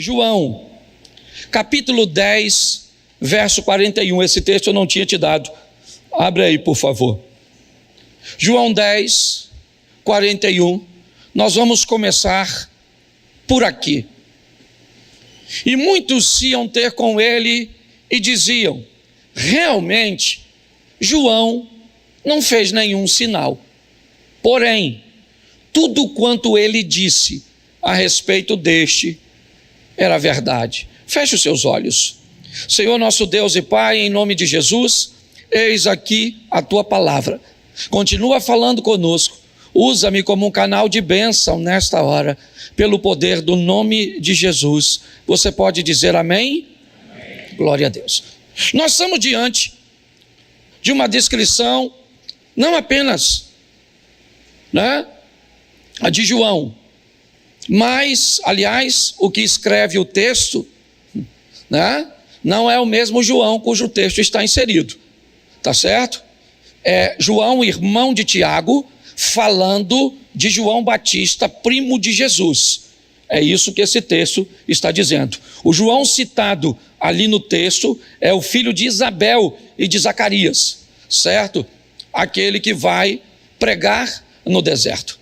João, capítulo 10, verso 41. Esse texto eu não tinha te dado. Abre aí, por favor. João 10, 41. Nós vamos começar por aqui. E muitos se iam ter com ele e diziam: realmente, João não fez nenhum sinal. Porém, tudo quanto ele disse a respeito deste era verdade. Feche os seus olhos. Senhor nosso Deus e Pai, em nome de Jesus, eis aqui a tua palavra. Continua falando conosco. Usa-me como um canal de bênção nesta hora, pelo poder do nome de Jesus. Você pode dizer amém? Amém. Glória a Deus. Nós estamos diante de uma descrição, não apenas, a de João, mas, aliás, o que escreve o texto, não é o mesmo João cujo texto está inserido, tá certo? É João, irmão de Tiago, falando de João Batista, primo de Jesus. É isso que esse texto está dizendo. O João citado ali no texto é o filho de Isabel e de Zacarias, certo? Aquele que vai pregar no deserto.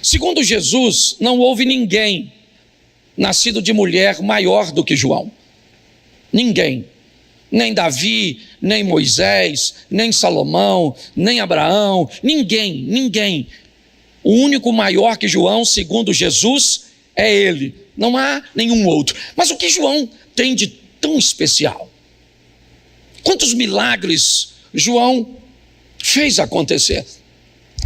Segundo Jesus, não houve ninguém nascido de mulher maior do que João. Ninguém. Nem Davi, nem Moisés, nem Salomão, nem Abraão, ninguém. O único maior que João, segundo Jesus, é ele. Não há nenhum outro. Mas o que João tem de tão especial? Quantos milagres João fez acontecer?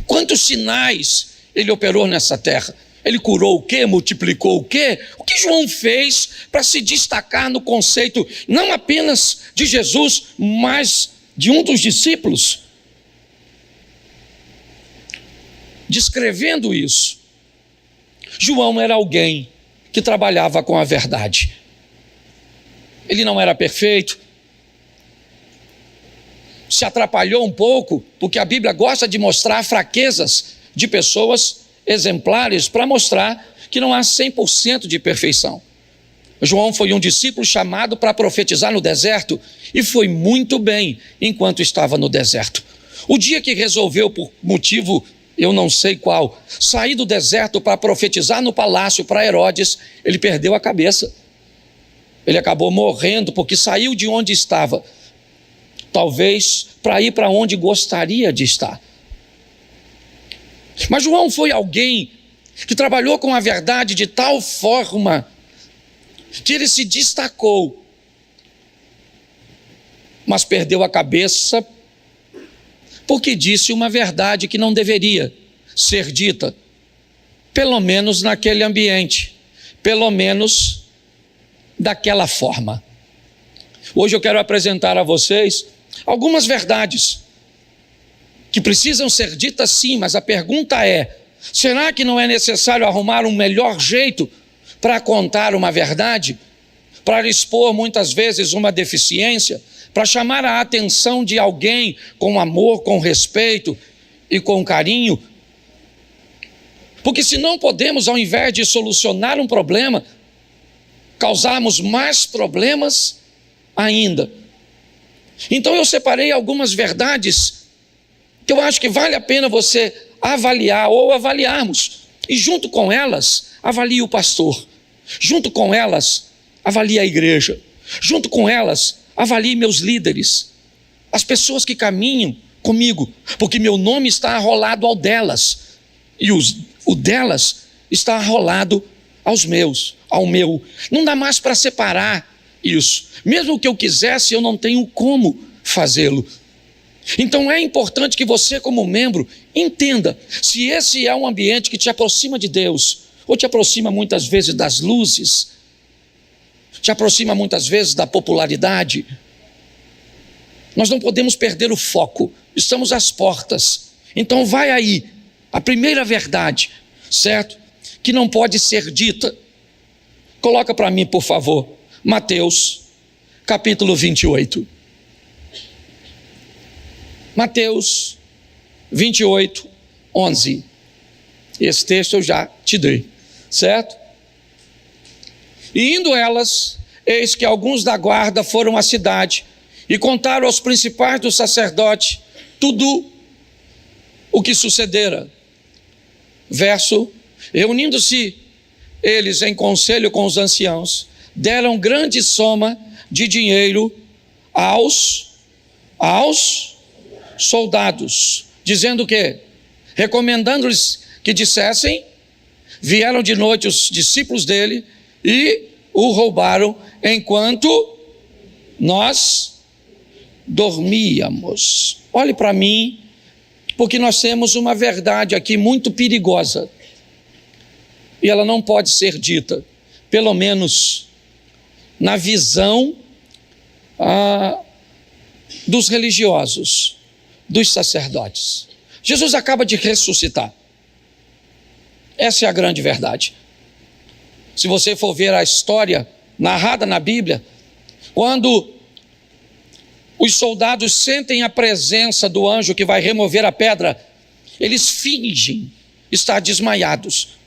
Quantos sinais ele operou nessa terra? Ele curou o quê? Multiplicou o quê? O que João fez para se destacar no conceito não apenas de Jesus, mas de um dos discípulos? Descrevendo isso, João era alguém que trabalhava com a verdade. Ele não era perfeito, se atrapalhou um pouco, porque a Bíblia gosta de mostrar fraquezas de pessoas exemplares para mostrar que não há 100% de perfeição. João foi um discípulo chamado para profetizar no deserto e foi muito bem enquanto estava no deserto. O dia que resolveu, por motivo eu não sei qual, sair do deserto para profetizar no palácio para Herodes, ele perdeu a cabeça. Ele acabou morrendo porque saiu de onde estava, talvez para ir para onde gostaria de estar. Mas João foi alguém que trabalhou com a verdade de tal forma que ele se destacou, mas perdeu a cabeça porque disse uma verdade que não deveria ser dita, pelo menos naquele ambiente, pelo menos daquela forma. Hoje eu quero apresentar a vocês algumas verdades que precisam ser ditas sim, mas a pergunta é: será que não é necessário arrumar um melhor jeito para contar uma verdade? Para expor muitas vezes uma deficiência? Para chamar a atenção de alguém com amor, com respeito e com carinho? Porque se não podemos, ao invés de solucionar um problema, causarmos mais problemas ainda. Então eu separei algumas verdades que eu acho que vale a pena você avaliar ou avaliarmos. E junto com elas, avalie o pastor. Junto com elas, avalie a igreja. Junto com elas, avalie meus líderes. As pessoas que caminham comigo, porque meu nome está arrolado ao delas. E o delas está arrolado aos meus, ao meu. Não dá mais para separar isso. Mesmo que eu quisesse, eu não tenho como fazê-lo. Então é importante que você, como membro, entenda se esse é um ambiente que te aproxima de Deus, ou te aproxima muitas vezes das luzes, te aproxima muitas vezes da popularidade. Nós não podemos perder o foco, estamos às portas. Então vai aí, a primeira verdade, certo? Que não pode ser dita. Coloca para mim, por favor, Mateus, capítulo 28. Mateus 28, 11. Esse texto eu já te dei, certo? E indo elas, eis que alguns da guarda foram à cidade e contaram aos principais dos sacerdotes tudo o que sucedera. Verso: reunindo-se eles em conselho com os anciãos, deram grande soma de dinheiro aos soldados, dizendo que, recomendando-lhes que dissessem, vieram de noite os discípulos dele e o roubaram enquanto nós dormíamos. Olhe para mim, porque nós temos uma verdade aqui muito perigosa, e ela não pode ser dita, pelo menos na visão dos religiosos, dos sacerdotes. Jesus acaba de ressuscitar. Essa é a grande verdade. Se você for ver a história narrada na Bíblia, quando os soldados sentem a presença do anjo que vai remover a pedra, eles fingem estar desmaiados.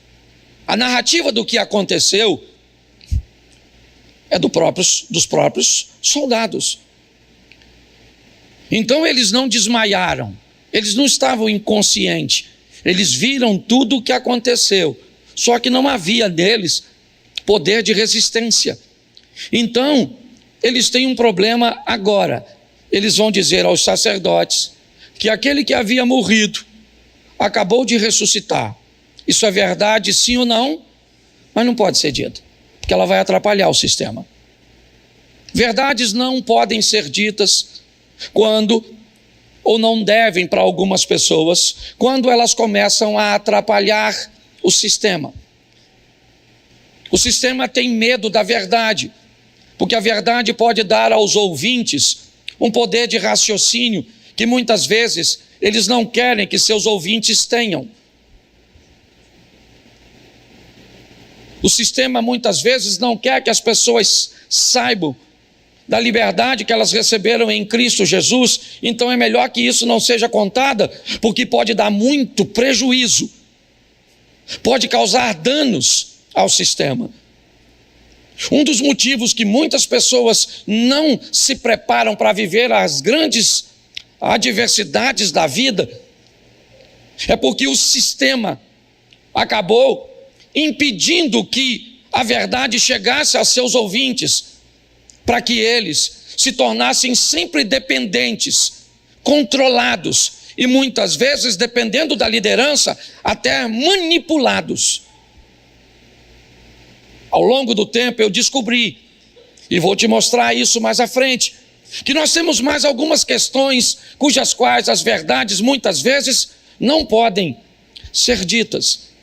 A narrativa do que aconteceu é dos próprios soldados. Então eles não desmaiaram, eles não estavam inconscientes, eles viram tudo o que aconteceu, só que não havia neles poder de resistência. Então eles têm um problema agora. Eles vão dizer aos sacerdotes que aquele que havia morrido acabou de ressuscitar. Isso é verdade, sim ou não? Mas não pode ser dito, porque ela vai atrapalhar o sistema. Verdades não podem ser ditas quando, ou não devem para algumas pessoas, quando elas começam a atrapalhar o sistema. O sistema tem medo da verdade, porque a verdade pode dar aos ouvintes um poder de raciocínio que muitas vezes eles não querem que seus ouvintes tenham. O sistema muitas vezes não quer que as pessoas saibam da liberdade que elas receberam em Cristo Jesus, então é melhor que isso não seja contada, porque pode dar muito prejuízo, pode causar danos ao sistema. Um dos motivos que muitas pessoas não se preparam para viver as grandes adversidades da vida é porque o sistema acabou impedindo que a verdade chegasse aos seus ouvintes, para que eles se tornassem sempre dependentes, controlados e muitas vezes, dependendo da liderança, até manipulados. Ao longo do tempo eu descobri, e vou te mostrar isso mais à frente, que nós temos mais algumas questões cujas quais as verdades muitas vezes não podem ser ditas.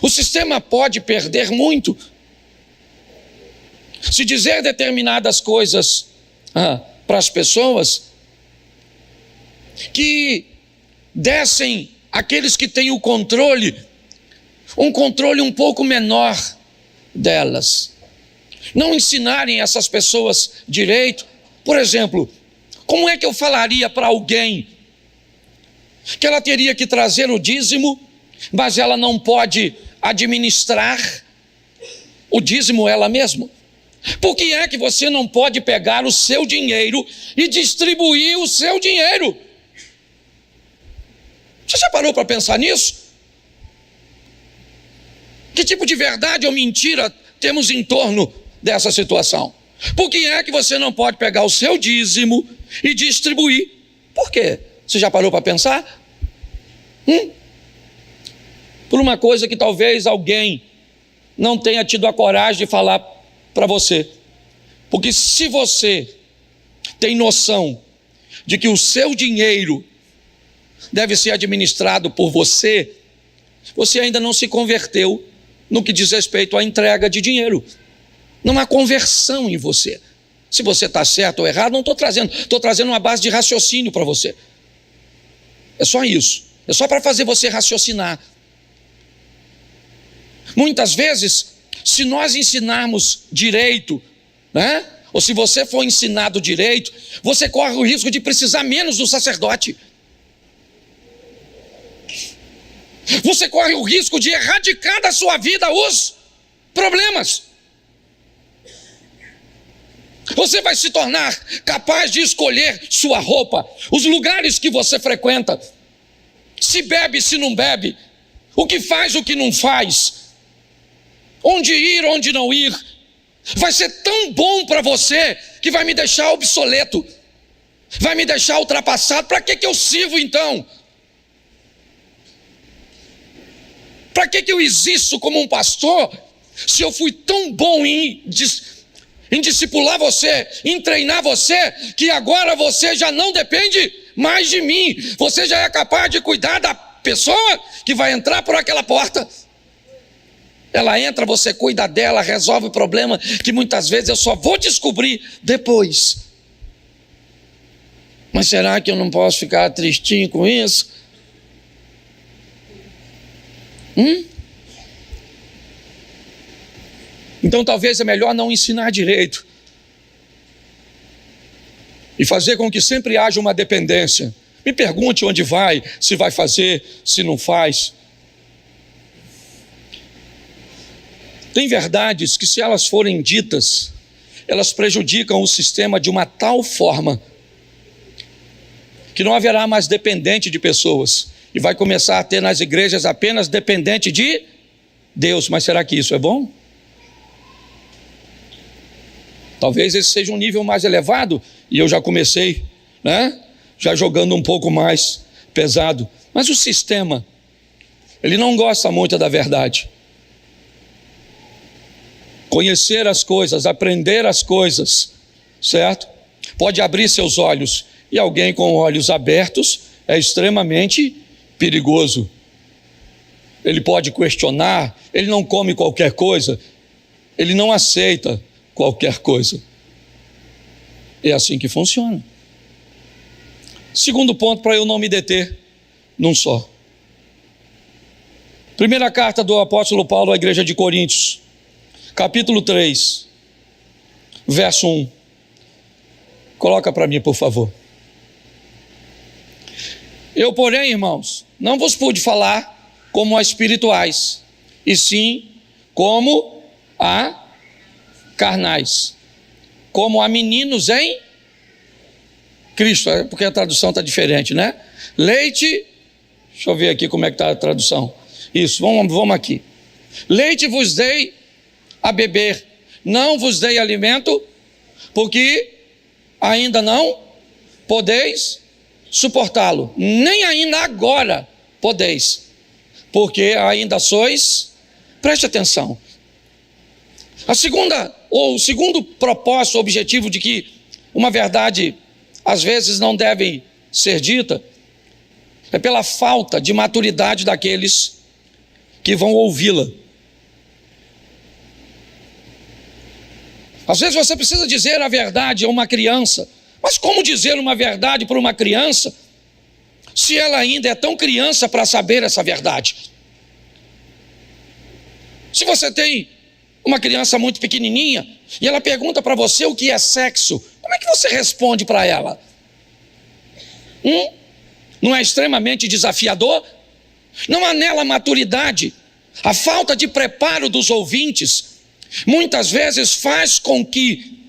O sistema pode perder muito se dizer determinadas coisas para as pessoas que dessem àqueles que têm o controle, um controle um pouco menor delas. Não ensinarem essas pessoas direito. Por exemplo, como é que eu falaria para alguém que ela teria que trazer o dízimo, mas ela não pode administrar o dízimo ela mesma? Por que é que você não pode pegar o seu dinheiro e distribuir o seu dinheiro? Você já parou para pensar nisso? Que tipo de verdade ou mentira temos em torno dessa situação? Por que é que você não pode pegar o seu dízimo e distribuir? Por quê? Você já parou para pensar? Por uma coisa que talvez alguém não tenha tido a coragem de falar para você. Porque se você tem noção de que o seu dinheiro deve ser administrado por você, você ainda não se converteu no que diz respeito à entrega de dinheiro. Não há conversão em você. Se você está certo ou errado, não estou trazendo uma base de raciocínio para você. É só isso. É só para fazer você raciocinar. Muitas vezes, se nós ensinarmos direito, né? Ou se você for ensinado direito, você corre o risco de precisar menos do sacerdote. Você corre o risco de erradicar da sua vida os problemas. Você vai se tornar capaz de escolher sua roupa, os lugares que você frequenta, se bebe, se não bebe, o que faz, o que não faz, onde ir, onde não ir. Vai ser tão bom para você que vai me deixar obsoleto, vai me deixar ultrapassado. Para que eu sirvo então? Para que eu existo como um pastor, se eu fui tão bom em discipular você, em treinar você, que agora você já não depende mais de mim, você já é capaz de cuidar da pessoa que vai entrar por aquela porta. Ela entra, você cuida dela, resolve o problema, que muitas vezes eu só vou descobrir depois. Mas será que eu não posso ficar tristinho com isso? Então talvez é melhor não ensinar direito e fazer com que sempre haja uma dependência. Me pergunte onde vai, se vai fazer, se não faz. Tem verdades que, se elas forem ditas, elas prejudicam o sistema de uma tal forma que não haverá mais dependente de pessoas e vai começar a ter nas igrejas apenas dependente de Deus. Mas será que isso é bom? Talvez esse seja um nível mais elevado, e eu já comecei, já jogando um pouco mais pesado. Mas o sistema, ele não gosta muito da verdade. Conhecer as coisas, aprender as coisas, certo? Pode abrir seus olhos, e alguém com olhos abertos é extremamente perigoso. Ele pode questionar, ele não come qualquer coisa, ele não aceita qualquer coisa. É assim que funciona. Segundo ponto, para eu não me deter num só. Primeira carta do apóstolo Paulo à igreja de Coríntios, capítulo 3, verso 1. Coloca para mim, por favor. Eu, porém, irmãos, não vos pude falar como a espirituais, e sim como a carnais, como a meninos em Cristo, porque a tradução está diferente, né? Leite, deixa eu ver aqui como é que está a tradução. Isso, vamos aqui. Leite vos dei a beber, não vos dei alimento, porque ainda não podeis suportá-lo, nem ainda agora podeis, porque ainda sois, preste atenção. O segundo propósito, objetivo de que uma verdade às vezes não deve ser dita, é pela falta de maturidade daqueles que vão ouvi-la. Às vezes você precisa dizer a verdade a uma criança, mas como dizer uma verdade para uma criança, se ela ainda é tão criança para saber essa verdade? Se você tem uma criança muito pequenininha e ela pergunta para você o que é sexo, como é que você responde para ela? Não é extremamente desafiador? Não há nela maturidade. A falta de preparo dos ouvintes muitas vezes faz com que...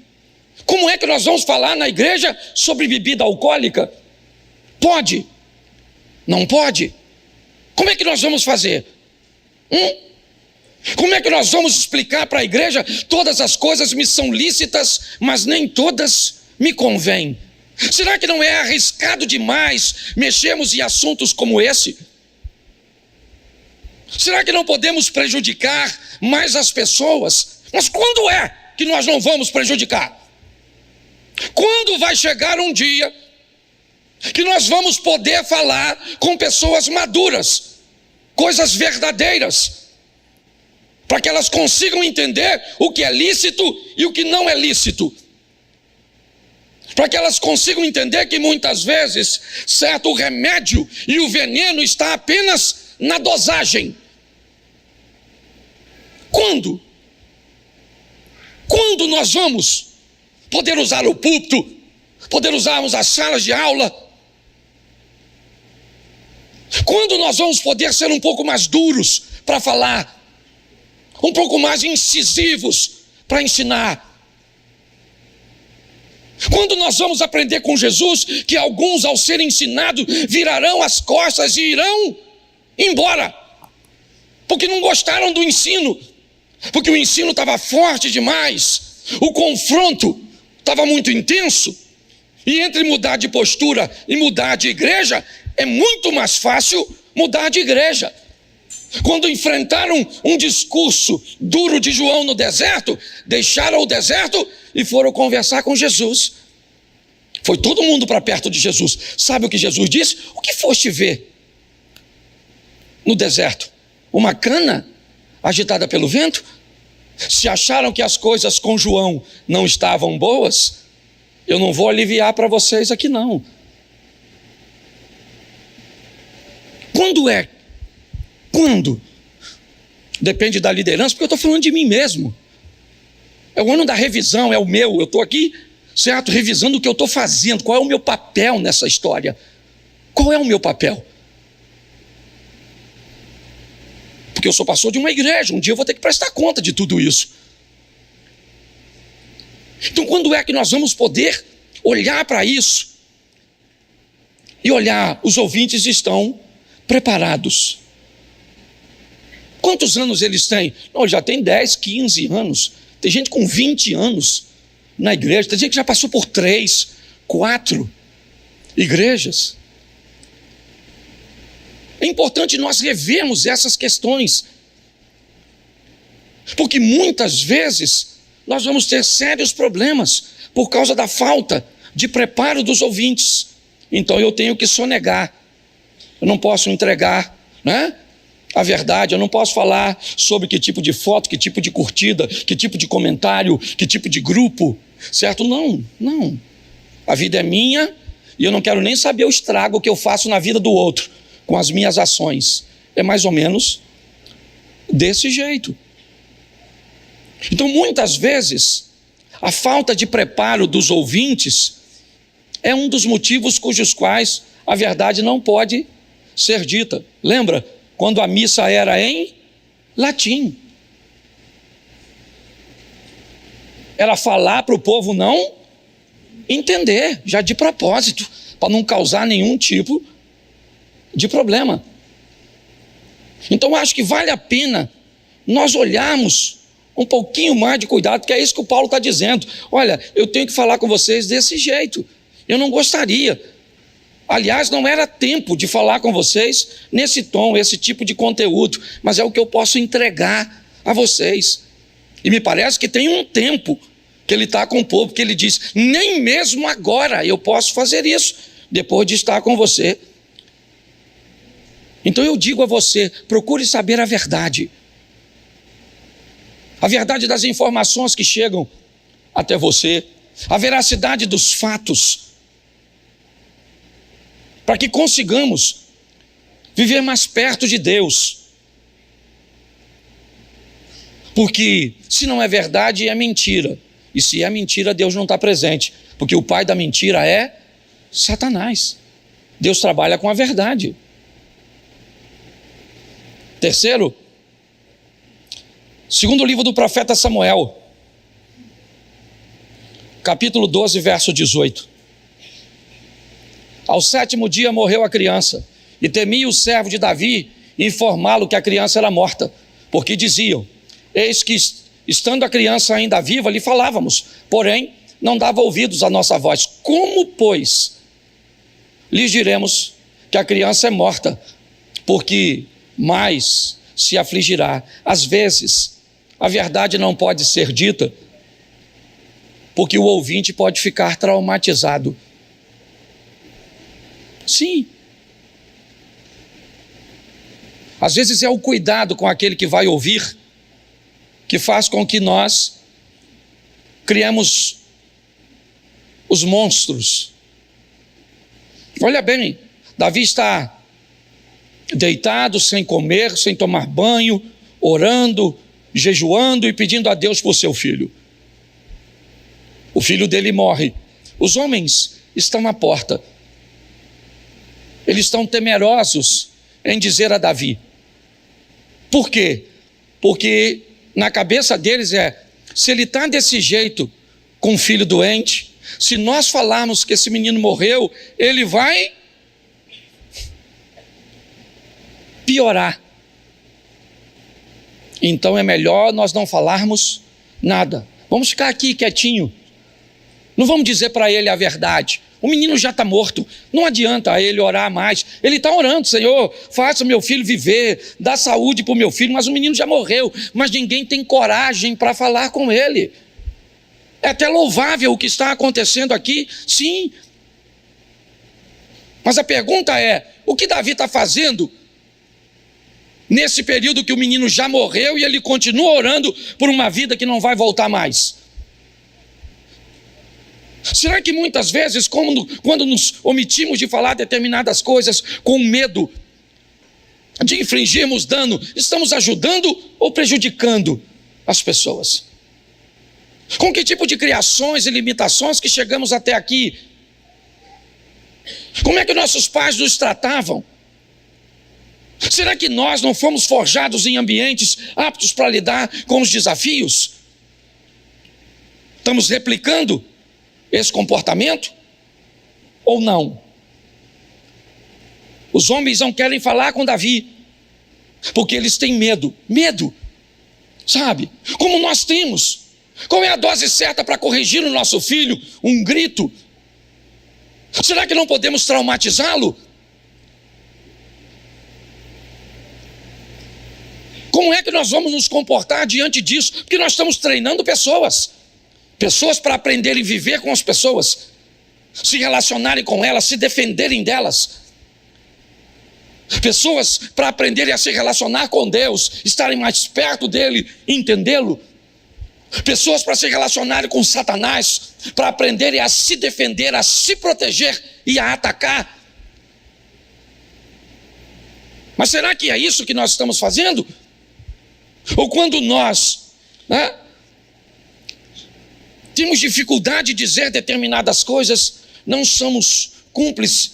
Como é que nós vamos falar na igreja sobre bebida alcoólica? Pode? Não pode? Como é que nós vamos fazer? Como é que nós vamos explicar para a igreja: todas as coisas me são lícitas, mas nem todas me convêm? Será que não é arriscado demais mexermos em assuntos como esse? Será que não podemos prejudicar mais as pessoas? Mas quando é que nós não vamos prejudicar? Quando vai chegar um dia que nós vamos poder falar com pessoas maduras, coisas verdadeiras, para que elas consigam entender o que é lícito e o que não é lícito, para que elas consigam entender que muitas vezes, certo, o remédio e o veneno está apenas na dosagem. Quando nós vamos poder usar o púlpito, poder usarmos as salas de aula? Quando nós vamos poder ser um pouco mais duros para falar, um pouco mais incisivos para ensinar? Quando nós vamos aprender com Jesus que alguns, ao serem ensinados, virarão as costas e irão embora, porque não gostaram do ensino, porque o ensino estava forte demais, o confronto estava muito intenso, e entre mudar de postura e mudar de igreja, é muito mais fácil mudar de igreja. Quando enfrentaram um discurso duro de João no deserto, deixaram o deserto e foram conversar com Jesus. Foi todo mundo para perto de Jesus. Sabe o que Jesus disse? O que foste ver no deserto? Uma cana agitada pelo vento? Se acharam que as coisas com João não estavam boas, eu não vou aliviar para vocês aqui não. Quando? Depende da liderança, porque eu estou falando de mim mesmo. É o ano da revisão, é o meu. Eu estou aqui, certo, revisando o que eu estou fazendo. Qual é o meu papel nessa história? Qual é o meu papel? Porque eu sou pastor de uma igreja. Um dia eu vou ter que prestar conta de tudo isso. Então, quando é que nós vamos poder olhar para isso? E olhar, os ouvintes estão preparados. Quantos anos eles têm? Não, já tem 10, 15 anos. Tem gente com 20 anos na igreja. Tem gente que já passou por 3, 4 igrejas. É importante nós revermos essas questões, porque muitas vezes nós vamos ter sérios problemas por causa da falta de preparo dos ouvintes. Então eu tenho que sonegar. Eu não posso entregar, né, a verdade. Eu não posso falar sobre que tipo de foto, que tipo de curtida, que tipo de comentário, que tipo de grupo, certo? Não. A vida é minha e eu não quero nem saber o estrago que eu faço na vida do outro com as minhas ações. É mais ou menos desse jeito. Então, muitas vezes, a falta de preparo dos ouvintes é um dos motivos cujos quais a verdade não pode ser dita. Lembra quando a missa era em latim? Era falar para o povo não entender, já de propósito, para não causar nenhum tipo de problema. Então acho que vale a pena nós olharmos um pouquinho mais de cuidado, porque é isso que o Paulo está dizendo. Olha, eu tenho que falar com vocês desse jeito. Eu não gostaria. Aliás, não era tempo de falar com vocês nesse tom, esse tipo de conteúdo, mas é o que eu posso entregar a vocês. E me parece que tem um tempo que ele está com o povo, que ele diz, nem mesmo agora eu posso fazer isso, depois de estar com você. Então eu digo a você, procure saber a verdade das informações que chegam até você, a veracidade dos fatos, para que consigamos viver mais perto de Deus. Porque se não é verdade, é mentira. E se é mentira, Deus não está presente. Porque o pai da mentira é Satanás. Deus trabalha com a verdade. Terceiro, segundo livro do profeta Samuel, capítulo 12, verso 18. Ao 7º dia morreu a criança, e temia o servo de Davi informá-lo que a criança era morta, porque diziam, eis que estando a criança ainda viva, lhe falávamos, porém não dava ouvidos à nossa voz. Como, pois, lhes diremos que a criança é morta, porque mais se afligirá? Às vezes, a verdade não pode ser dita, porque o ouvinte pode ficar traumatizado. Sim. Às vezes é o cuidado com aquele que vai ouvir que faz com que nós criemos os monstros. Olha bem, Davi está deitado, sem comer, sem tomar banho, orando, jejuando e pedindo a Deus por seu filho. O filho dele morre. Os homens estão à porta. Eles estão temerosos em dizer a Davi. Por quê? Porque na cabeça deles se ele está desse jeito com um filho doente, Se nós falarmos que esse menino morreu, ele vai piorar. Então é melhor nós não falarmos nada. Vamos ficar aqui quietinho. Não vamos dizer para ele a verdade. O menino já está morto. Não adianta ele orar mais. Ele está orando: Senhor, faça meu filho viver, dá saúde para o meu filho. Mas o menino já morreu. Mas ninguém tem coragem para falar com ele. É até louvável o que está acontecendo aqui, sim. Mas a pergunta é: o que Davi está fazendo nesse período que o menino já morreu e ele continua orando por uma vida que não vai voltar mais? Será que muitas vezes, quando nos omitimos de falar determinadas coisas com medo de infligirmos dano, estamos ajudando ou prejudicando as pessoas? Com que tipo de criações e limitações que chegamos até aqui? Como é que nossos pais nos tratavam? Será que nós não fomos forjados em ambientes aptos para lidar com os desafios? Estamos replicando esse comportamento ou não? Os homens não querem falar com Davi, porque eles têm medo, sabe? Como nós temos. Qual é a dose certa para corrigir o nosso filho? Um grito? Será que não podemos traumatizá-lo? Como é que nós vamos nos comportar diante disso? Porque nós estamos treinando pessoas para aprenderem a viver com as pessoas, se relacionarem com elas, se defenderem delas. Pessoas para aprenderem a se relacionar com Deus, estarem mais perto dele, entendê-lo. Pessoas para se relacionarem com Satanás, para aprenderem a se defender, a se proteger e a atacar. Mas será que é isso que nós estamos fazendo? Ou quando nós temos dificuldade de dizer determinadas coisas, não somos cúmplices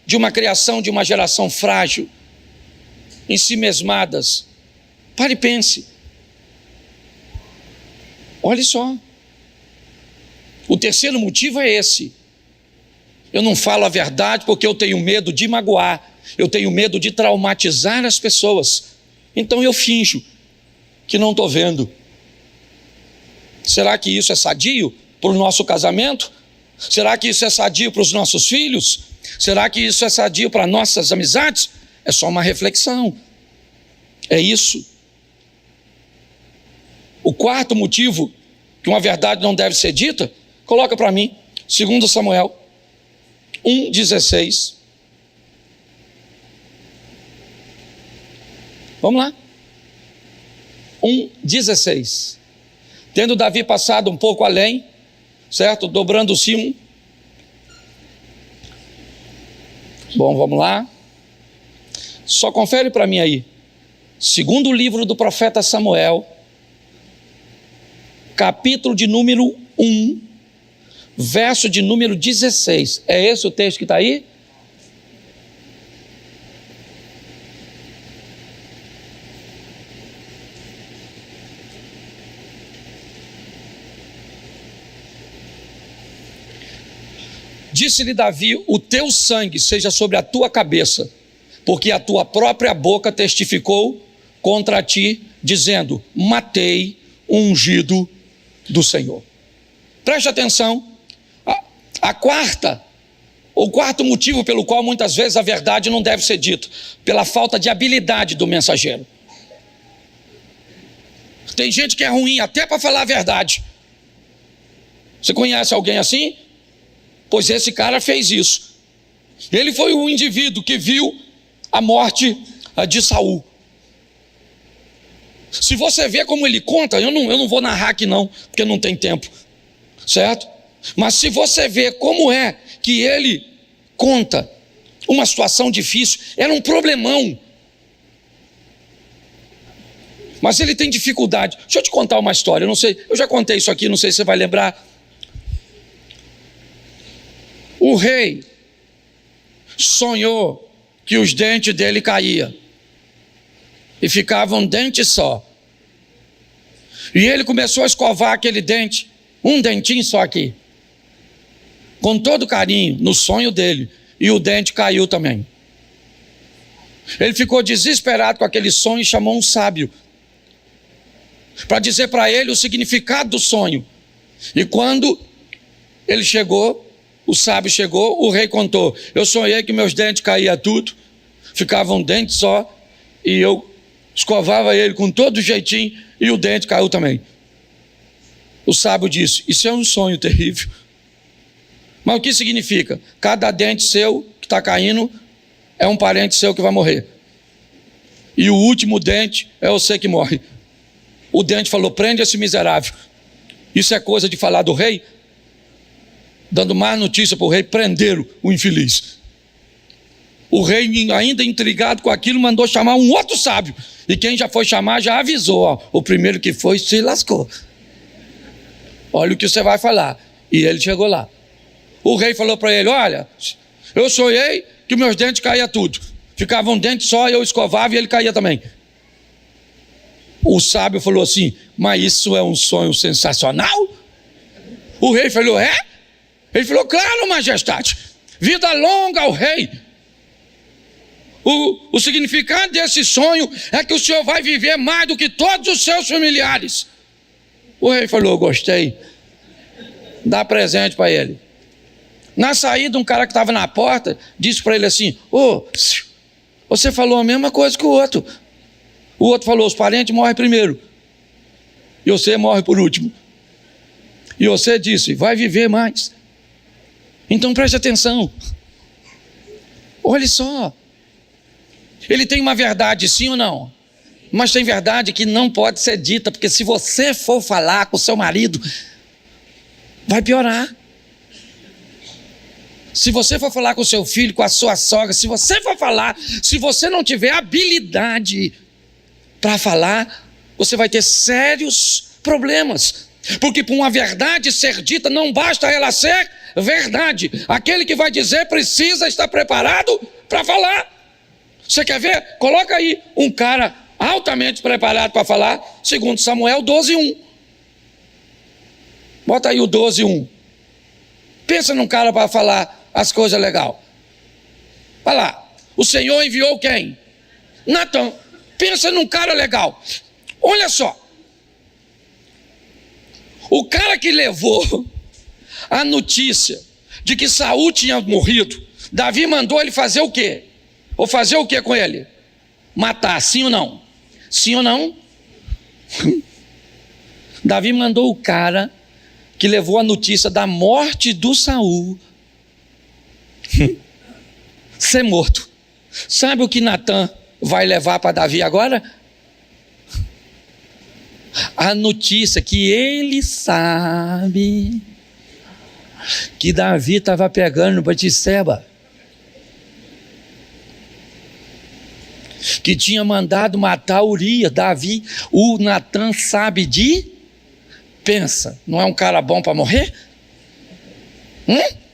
de uma criação de uma geração frágil, ensimesmadas? Pare e pense. Olhe só. O terceiro motivo é esse: eu não falo a verdade porque eu tenho medo de magoar, eu tenho medo de traumatizar as pessoas, então eu finjo que não estou vendo. Será que isso é sadio para o nosso casamento? Será que isso é sadio para os nossos filhos? Será que isso é sadio para nossas amizades? É só uma reflexão. É isso. O quarto motivo que uma verdade não deve ser dita, coloca para mim, 2 Samuel 1,16. Vamos lá. 1,16. Tendo Davi passado um pouco além, certo? Dobrando o cimo. Bom, vamos lá. Só confere para mim aí. Segundo livro do profeta Samuel, capítulo de número 1, verso de número 16. É esse o texto que está aí? Disse-lhe Davi: o teu sangue seja sobre a tua cabeça, porque a tua própria boca testificou contra ti, dizendo: matei o ungido do Senhor. Preste atenção. O quarto motivo pelo qual muitas vezes a verdade não deve ser dita: pela falta de habilidade do mensageiro. Tem gente que é ruim até para falar a verdade. Você conhece alguém assim? Pois esse cara fez isso. Ele foi o indivíduo que viu a morte de Saul. Se você vê como ele conta, eu não vou narrar aqui não, porque não tem tempo, certo? Mas se você vê como é que ele conta uma situação difícil, era um problemão, mas ele tem dificuldade. Deixa eu te contar uma história, eu não sei, eu já contei isso aqui, não sei se você vai lembrar. O rei sonhou que os dentes dele caíam e ficava um dente só. E ele começou a escovar aquele dente, um dentinho só aqui. com todo carinho, no sonho dele, e o dente caiu também. Ele ficou desesperado com aquele sonho e chamou um sábio para dizer para ele o significado do sonho. E quando ele chegou, o sábio chegou, o rei contou: eu sonhei que meus dentes caíam tudo, ficava um dente só, e eu escovava ele com todo jeitinho, e o dente caiu também. O sábio disse: isso é um sonho terrível. Mas o que significa? Cada dente seu que está caindo é um parente seu que vai morrer. E o último dente é você que morre. O dente falou: prende esse miserável. Isso é coisa de falar do rei? Dando mais notícia para o rei, prenderam o infeliz. O rei, ainda intrigado com aquilo, mandou chamar um outro sábio. E quem já foi chamar já avisou: ó, o primeiro que foi se lascou. Olha o que você vai falar. E ele chegou lá. O rei falou para ele: olha, eu sonhei que meus dentes caíam tudo. Ficava um dente só, eu escovava e ele caía também. O sábio falou assim: mas isso é um sonho sensacional? O rei falou: é? Ele falou: claro, majestade. Vida longa ao rei. O significado desse sonho é que o senhor vai viver mais do que todos os seus familiares. O rei falou: gostei. Dá presente para ele. Na saída, um cara que estava na porta disse para ele assim: você falou a mesma coisa que o outro. O outro falou: os parentes morrem primeiro e você morre por último. E você disse: vai viver mais. Então preste atenção. Olhe só. Ele tem uma verdade, sim ou não? Mas tem verdade que não pode ser dita, porque se você for falar com o seu marido, vai piorar. Se você for falar com o seu filho, com a sua sogra, se você for falar, se você não tiver habilidade para falar, você vai ter sérios problemas. Porque para uma verdade ser dita, não basta ela ser verdade. Aquele que vai dizer precisa estar preparado para falar. Você quer ver? Coloca aí um cara altamente preparado para falar, segundo Samuel 12:1. Bota aí o 12:1. Pensa num cara para falar as coisas legais. Olha lá, o Senhor enviou quem? Natã. Pensa num cara legal. Olha só. O cara que levou a notícia de que Saul tinha morrido, Davi mandou ele fazer o quê? Ou fazer o quê com ele? Matar, sim ou não? Sim ou não? Davi mandou o cara que levou a notícia da morte do Saul ser morto. Sabe o que Natã vai levar para Davi agora? A notícia que ele sabe que Davi estava pegando Batseba, que tinha mandado matar Urias. Davi, o Natã sabe de... Pensa, não é um cara bom para morrer?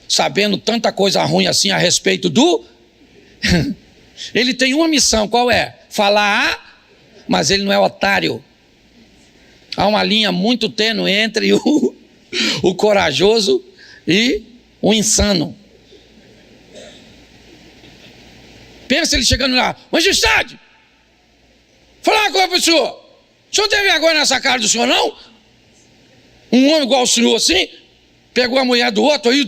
Sabendo tanta coisa ruim assim a respeito do... Ele tem uma missão, qual é? Falar, mas ele não é otário. Há uma linha muito tênue entre o corajoso e o insano. Pensa ele chegando lá: majestade, falar uma coisa para o senhor não tem vergonha nessa cara do senhor, não? Um homem igual o senhor assim, pegou a mulher do outro aí,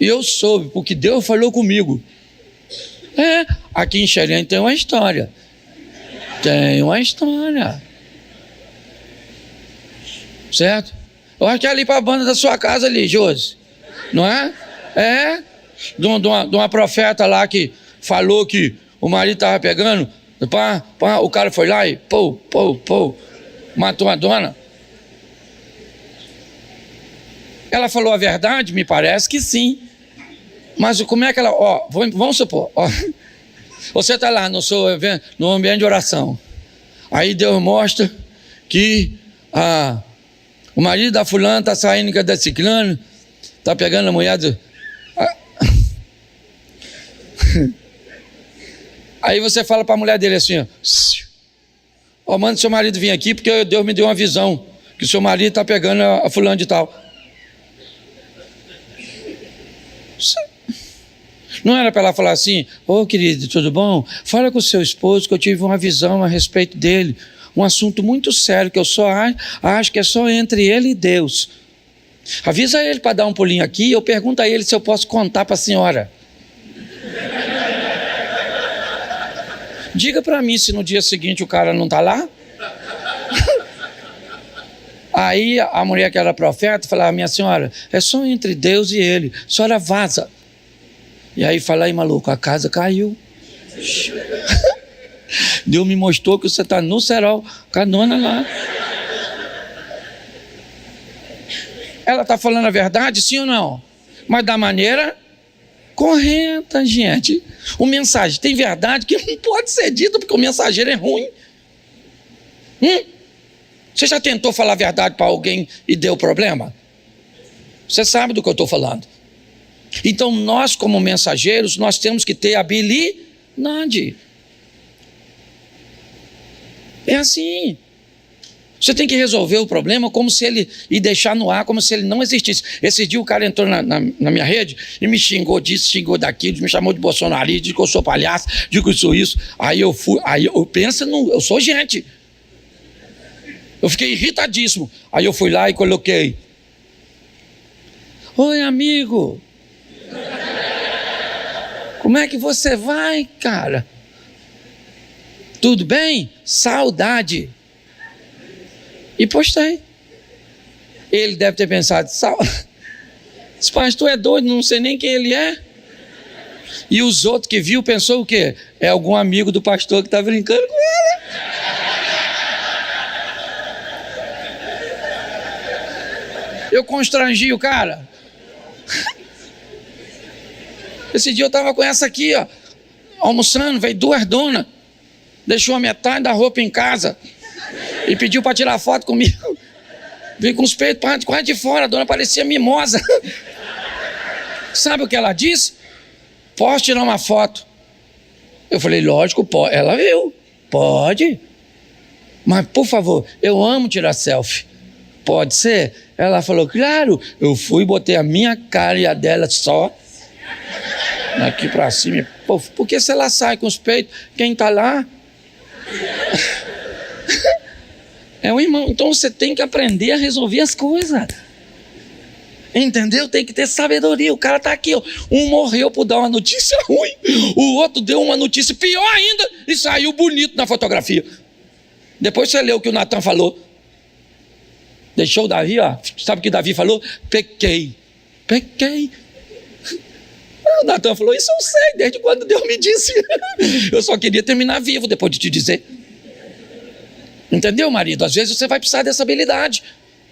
e eu soube, porque Deus falou comigo. Aqui em Xerém tem uma história. Tem uma história. Certo? Eu acho que é ali para a banda da sua casa ali, Josi. Não é? De uma profeta lá que falou que o marido estava pegando, o cara foi lá e matou a dona. Ela falou a verdade? Me parece que sim. Mas como é que ela... vamos supor, você está lá no ambiente de oração. Aí Deus mostra que o marido da fulana está saindo com a da ciclana, está pegando a mulher do... Aí você fala para a mulher dele assim: manda seu marido vir aqui, porque Deus me deu uma visão que seu marido está pegando a fulana de tal. Não era para ela falar assim: ô querido, tudo bom? Fala com o seu esposo que eu tive uma visão a respeito dele. Um assunto muito sério que eu só acho que é só entre ele e Deus. Avisa ele para dar um pulinho aqui e eu pergunto a ele se eu posso contar para a senhora. Diga para mim se no dia seguinte o cara não está lá. Aí a mulher que era profeta falava: minha senhora, é só entre Deus e ele, a senhora vaza. E aí fala: aí maluco, a casa caiu. Deus me mostrou que você está no cerol com a dona lá. Ela está falando a verdade, sim ou não? Mas da maneira correta, gente. O mensageiro tem verdade que não pode ser dito porque o mensageiro é ruim. Você já tentou falar a verdade para alguém e deu problema? Você sabe do que eu estou falando. Então nós, como mensageiros, nós temos que ter habilidade. É assim. Você tem que resolver o problema como se ele... e deixar no ar como se ele não existisse. Esse dia o cara entrou na minha rede e me xingou disso, xingou daquilo, me chamou de bolsonarista, disse que eu sou palhaço, disse que eu sou isso. Aí eu penso, eu sou gente. Eu fiquei irritadíssimo. Aí eu fui lá e coloquei: oi, amigo. Como é que você vai, cara? Tudo bem? Saudade. E postei. Ele deve ter pensado: esse pastor é doido, não sei nem quem ele é. E os outros que viu pensou o quê? É algum amigo do pastor que está brincando com ele. Eu constrangi o cara. Esse dia eu estava com essa aqui, ó, almoçando, veio duas donas, deixou a metade da roupa em casa e pediu para tirar foto comigo. Veio com os peitos quase de fora, a dona parecia mimosa. Sabe o que ela disse? Posso tirar uma foto? Eu falei: lógico, pode. Ela viu, pode. Mas, por favor, eu amo tirar selfie. Pode ser? Ela falou: claro. Eu fui, botei a minha cara e a dela só aqui pra cima. Pô, porque se ela sai com os peitos, quem tá lá é o irmão. Então você tem que aprender a resolver as coisas. Entendeu? Tem que ter sabedoria. O cara tá aqui, ó. Um morreu por dar uma notícia ruim, o outro deu uma notícia pior ainda e saiu bonito na fotografia. Depois você leu o que o Natan falou. Deixou o Davi, ó. Sabe o que Davi falou? Pequei. O Natan falou: isso eu sei, desde quando Deus me disse. Eu só queria terminar vivo depois de te dizer. Entendeu, marido? Às vezes você vai precisar dessa habilidade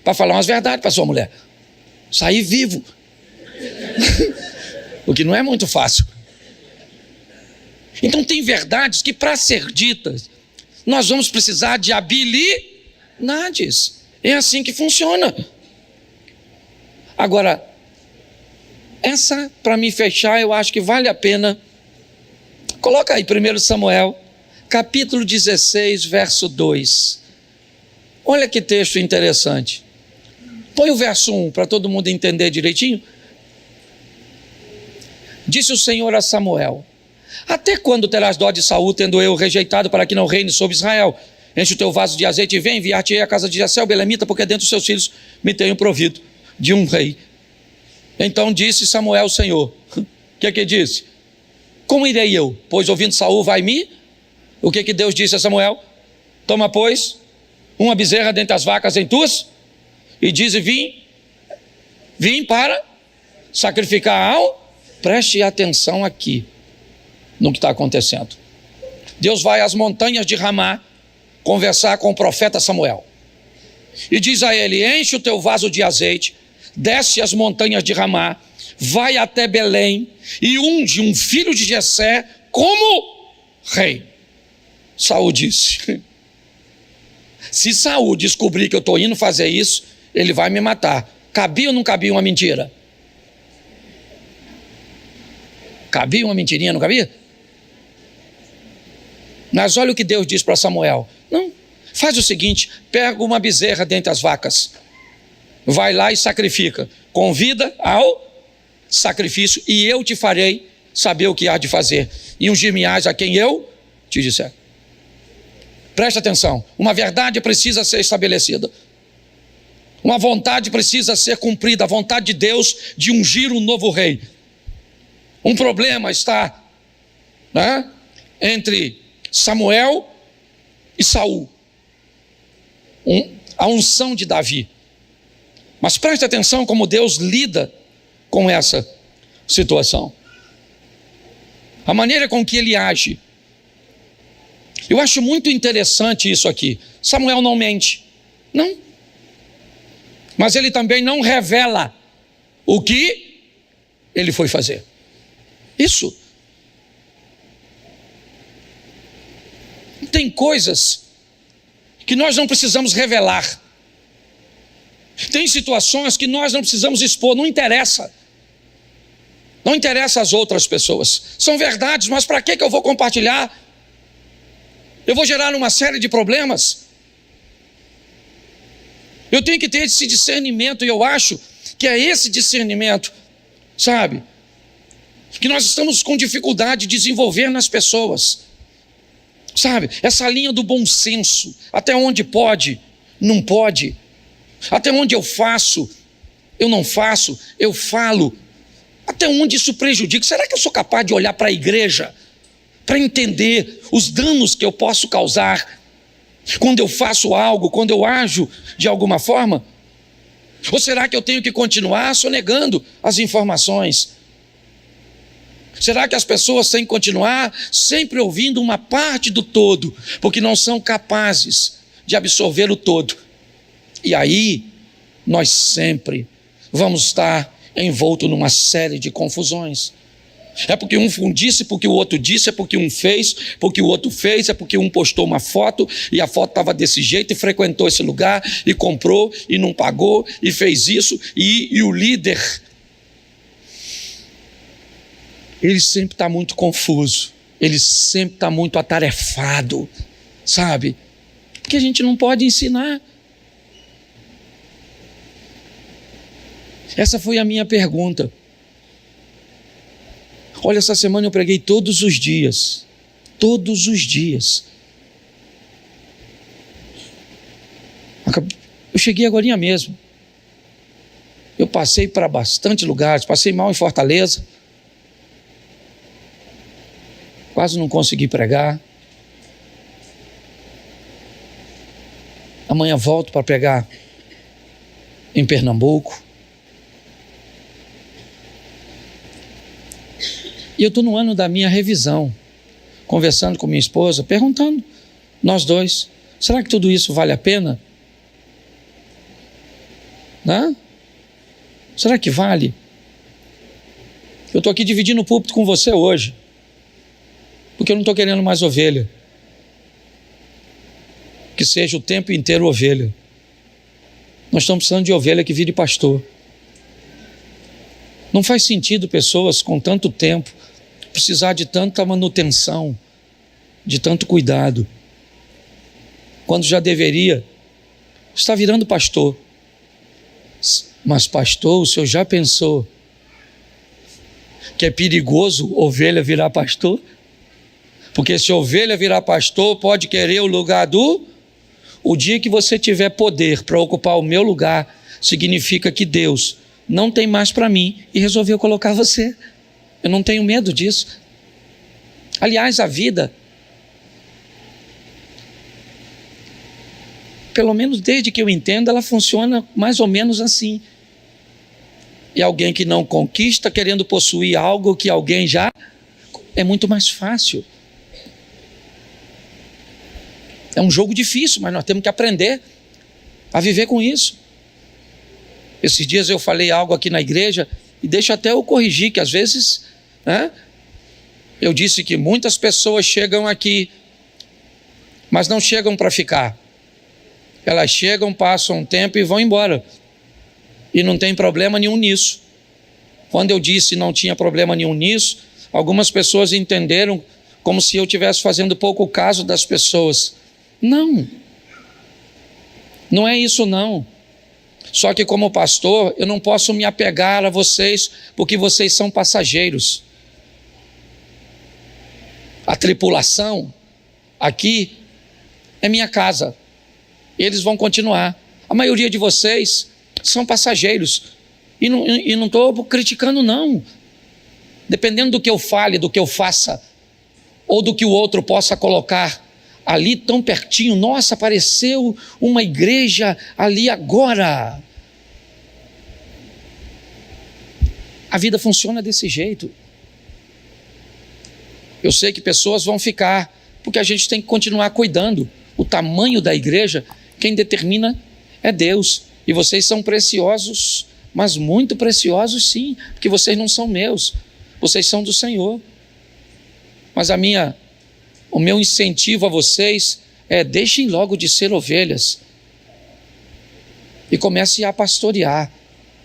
para falar umas verdades para sua mulher. Sair vivo. O que não é muito fácil. Então tem verdades que, para ser ditas, nós vamos precisar de habilidades. É assim que funciona. Agora, essa, para me fechar, eu acho que vale a pena. Coloca aí 1 Samuel, capítulo 16, verso 2. Olha que texto interessante. Põe o verso 1 para todo mundo entender direitinho. Disse o Senhor a Samuel: até quando terás dó de Saul, tendo eu rejeitado para que não reine sobre Israel? Enche o teu vaso de azeite e vem, enviar-te-ei à casa de Jessé o belemita, porque dentre os seus filhos me tenho provido de um rei. Então disse Samuel ao Senhor. O que disse? Como irei eu? Pois ouvindo Saul vai me... O que Deus disse a Samuel? Toma, pois, uma bezerra dentre as vacas em tuas, e diz: vim para sacrificar ao... Preste atenção aqui no que está acontecendo. Deus vai às montanhas de Ramá conversar com o profeta Samuel e diz a ele: enche o teu vaso de azeite, desce as montanhas de Ramá, vai até Belém e unge um filho de Jessé como rei. Saul disse: se Saul descobrir que eu estou indo fazer isso, ele vai me matar. Cabia ou não cabia uma mentira? Cabia uma mentirinha, não cabia? Mas olha o que Deus diz para Samuel: não, faz o seguinte, pega uma bezerra dentre as vacas, vai lá e sacrifica, convida ao sacrifício, e eu te farei saber o que há de fazer, e ungir-me-ás a quem eu te disser. Preste atenção, uma verdade precisa ser estabelecida, uma vontade precisa ser cumprida, a vontade de Deus de ungir um novo rei. Um problema está, né, entre Samuel e Saul, a unção de Davi. Mas preste atenção como Deus lida com essa situação, a maneira com que ele age. Eu acho muito interessante isso aqui. Samuel não mente, não, mas ele também não revela o que ele foi fazer. Isso. Tem coisas que nós não precisamos revelar. Tem situações que nós não precisamos expor, não interessa. Não interessa às outras pessoas. São verdades, mas para que eu vou compartilhar? Eu vou gerar uma série de problemas. Eu tenho que ter esse discernimento, e eu acho que é esse discernimento, sabe, que nós estamos com dificuldade de desenvolver nas pessoas. Sabe, essa linha do bom senso, até onde pode, não pode, até onde eu faço, eu não faço, eu falo, até onde isso prejudica. Será que eu sou capaz de olhar para a igreja, para entender os danos que eu posso causar, quando eu faço algo, quando eu ajo de alguma forma? Ou será que eu tenho que continuar sonegando as informações? Será que as pessoas têm que continuar sempre ouvindo uma parte do todo, porque não são capazes de absorver o todo? E aí, nós sempre vamos estar envolto numa série de confusões. É porque um disse, porque o outro disse, é porque um fez, porque o outro fez, é porque um postou uma foto, e a foto estava desse jeito, e frequentou esse lugar, e comprou, e não pagou, e fez isso, e o líder, ele sempre está muito confuso, ele sempre está muito atarefado, sabe? Porque a gente não pode ensinar. Essa foi a minha pergunta. Olha, essa semana eu preguei todos os dias. Todos os dias. Eu cheguei agorinha mesmo. Eu passei para bastante lugares, passei mal em Fortaleza. Quase não consegui pregar. Amanhã volto para pregar em Pernambuco. E eu estou no ano da minha revisão, conversando com minha esposa, perguntando, nós dois, será que tudo isso vale a pena? Né? Será que vale? Eu estou aqui dividindo o púlpito com você hoje, porque eu não estou querendo mais ovelha, que seja o tempo inteiro ovelha. Nós estamos precisando de ovelha que vire pastor. Não faz sentido pessoas com tanto tempo precisar de tanta manutenção, de tanto cuidado, quando já deveria estar virando pastor. Mas pastor, o senhor já pensou que é perigoso ovelha virar pastor? Porque se ovelha virar pastor, pode querer o lugar o dia que você tiver poder para ocupar o meu lugar, significa que Deus não tem mais para mim e resolveu colocar você. Eu não tenho medo disso. Aliás, a vida, pelo menos desde que eu entendo, ela funciona mais ou menos assim. E alguém que não conquista querendo possuir algo que alguém já, é muito mais fácil. É um jogo difícil, mas nós temos que aprender a viver com isso. Esses dias eu falei algo aqui na igreja, e deixa até eu corrigir, que às vezes, né, eu disse que muitas pessoas chegam aqui, mas não chegam para ficar. Elas chegam, passam um tempo e vão embora. E não tem problema nenhum nisso. Quando eu disse não tinha problema nenhum nisso, algumas pessoas entenderam como se eu estivesse fazendo pouco caso das pessoas. Não. Não é isso não. Só que como pastor, eu não posso me apegar a vocês, porque vocês são passageiros. A tripulação aqui é minha casa. Eles vão continuar. A maioria de vocês são passageiros. E não estou criticando, não. Dependendo do que eu fale, do que eu faça, ou do que o outro possa colocar ali tão pertinho. Nossa, apareceu uma igreja ali agora. A vida funciona desse jeito. Eu sei que pessoas vão ficar, porque a gente tem que continuar cuidando. O tamanho da igreja, quem determina é Deus. E vocês são preciosos, mas muito preciosos sim, porque vocês não são meus, vocês são do Senhor. Mas o meu incentivo a vocês é: deixem logo de ser ovelhas e comecem a pastorear.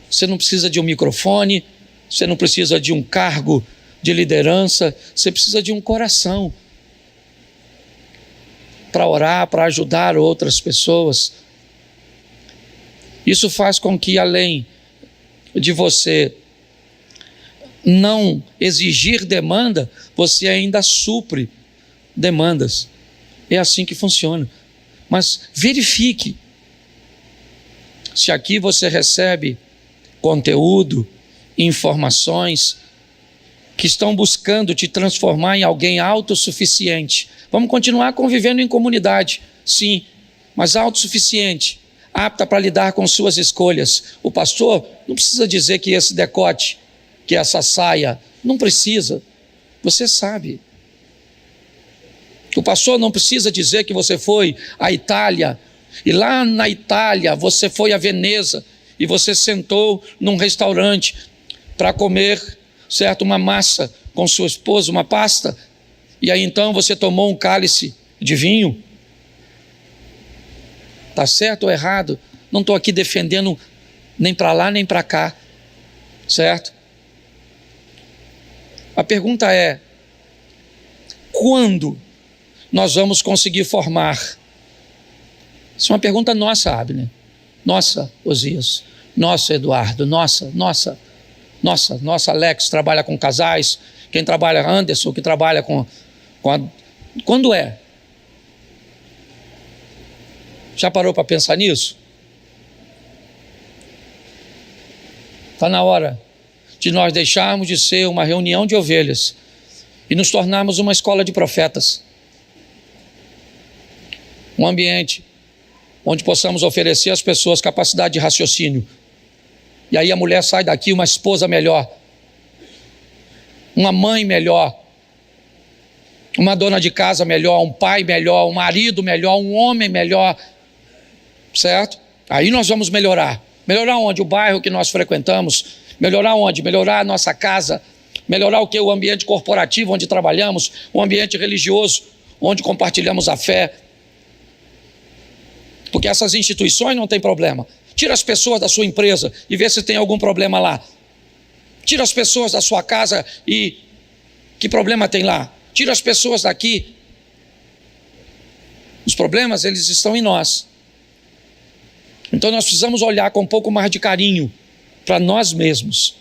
Você não precisa de um microfone, você não precisa de um cargo de liderança, você precisa de um coração para orar, para ajudar outras pessoas. Isso faz com que, além de você não exigir demanda, você ainda supre demandas. É assim que funciona. Mas verifique se aqui você recebe conteúdo, informações que estão buscando te transformar em alguém autossuficiente. Vamos continuar convivendo em comunidade, sim, mas autossuficiente, apta para lidar com suas escolhas. O pastor não precisa dizer que esse decote, que essa saia, não precisa. Você sabe. O pastor não precisa dizer que você foi à Itália, e lá na Itália você foi a Veneza, e você sentou num restaurante para comer, certo, uma massa com sua esposa, uma pasta, e aí então você tomou um cálice de vinho. Está certo ou errado? Não estou aqui defendendo nem para lá nem para cá, certo? A pergunta é: quando nós vamos conseguir formar? Isso é uma pergunta nossa, Abner. Nossa, Osias. Nossa, Eduardo. Nossa, Alex trabalha com casais. Quem trabalha, Anderson, que trabalha com Quando é? Já parou para pensar nisso? Está na hora de nós deixarmos de ser uma reunião de ovelhas e nos tornarmos uma escola de profetas. Um ambiente onde possamos oferecer às pessoas capacidade de raciocínio. E aí a mulher sai daqui uma esposa melhor, uma mãe melhor, uma dona de casa melhor, um pai melhor, um marido melhor, um homem melhor, certo? Aí nós vamos melhorar. Melhorar onde? O bairro que nós frequentamos. Melhorar onde? Melhorar a nossa casa. Melhorar o que? O ambiente corporativo onde trabalhamos, o ambiente religioso onde compartilhamos a fé. Porque essas instituições não tem problema. Tira as pessoas da sua empresa e vê se tem algum problema lá. Tira as pessoas da sua casa e que problema tem lá? Tira as pessoas daqui. Os problemas, eles estão em nós. Então nós precisamos olhar com um pouco mais de carinho para nós mesmos,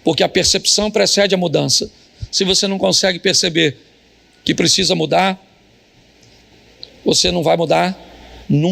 porque a percepção precede a mudança. Se você não consegue perceber que precisa mudar, você não vai mudar nunca.